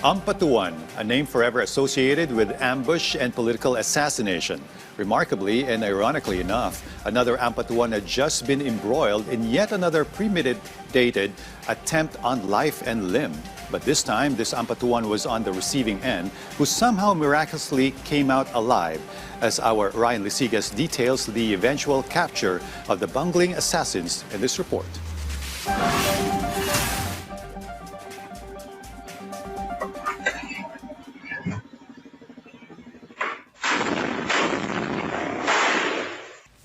Ampatuan, a name forever associated with ambush and political assassination. Remarkably and ironically enough, another Ampatuan had just been embroiled in yet another premeditated attempt on life and limb. But this time, this Ampatuan was on the receiving end, who somehow miraculously came out alive, as our Ryan Lisigas details the eventual capture of the bungling assassins in this report.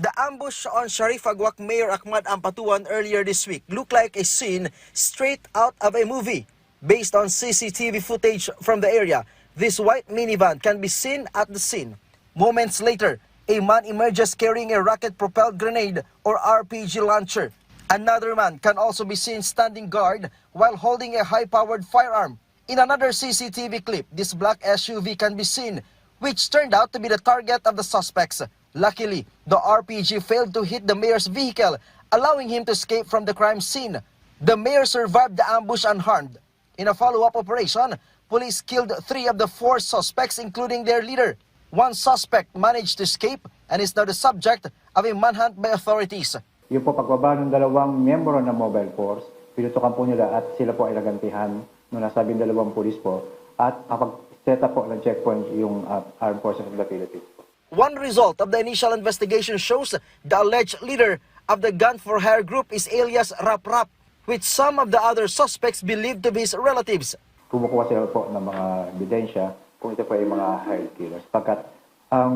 The ambush on Sharif Agwak Mayor Ahmad Ampatuan earlier this week looked like a scene straight out of a movie. Based on CCTV footage from the area, this white minivan can be seen at the scene. Moments later, a man emerges carrying a rocket-propelled grenade or RPG launcher. Another man can also be seen standing guard while holding a high-powered firearm. In another CCTV clip, this black SUV can be seen, which turned out to be the target of the suspects. Luckily, the RPG failed to hit the mayor's vehicle, allowing him to escape from the crime scene. The mayor survived the ambush unharmed. In a follow-up operation, police killed 3 of the 4 suspects, including their leader. One suspect managed to escape and is now the subject of a manhunt by authorities. Yung po pagbaba ng 2 miyembro ng mobile force, pinutukan po nila at sila po ay nagantihan nung nasabing 2 pulis po at kapag set up po ng checkpoint yung Armed Forces of the Philippines. One result of the initial investigation shows the alleged leader of the gun-for-hire group is alias Rap Rap, which some of the other suspects believed to be his relatives. Kumukuha sila po ng mga ebidensya kung ito po ay mga hired killers. Pagkat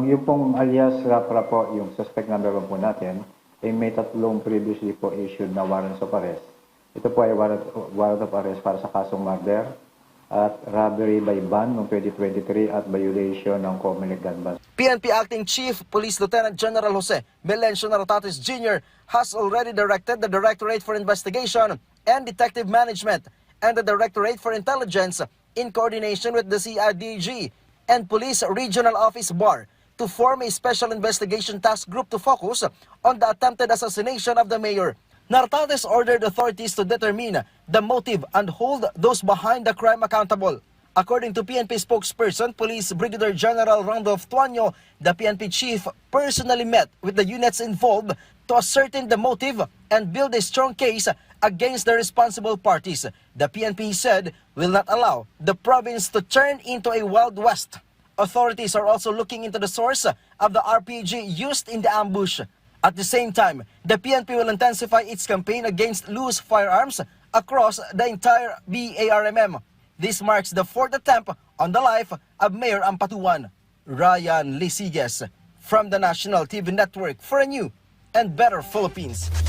yung pong alias Rap Rap po, yung suspect number 1 po natin, ay may 3 previously po issued na warrants of arrest. Ito po ay warrant of arrest para sa kasong murder at robbery by ban noong 2023 at violation ng Comelec gun ban. PNP Acting Chief Police Lieutenant General Jose Melencio Nartates Jr. has already directed the Directorate for Investigation and Detective Management and the Directorate for Intelligence in coordination with the CIDG and Police Regional Office BAR to form a special investigation task group to focus on the attempted assassination of the mayor. Nartates ordered authorities to determine the motive and hold those behind the crime accountable. According to PNP spokesperson, Police Brigadier General Randolph Tuanyo, the PNP chief personally met with the units involved to ascertain the motive and build a strong case against the responsible parties. The PNP said will not allow the province to turn into a Wild West. Authorities are also looking into the source of the RPG used in the ambush. At the same time, the PNP will intensify its campaign against loose firearms across the entire BARMM. This marks the 4th attempt on the life of Mayor Ampatuan. Ryan Lisigas from the National TV Network for a new and better Philippines.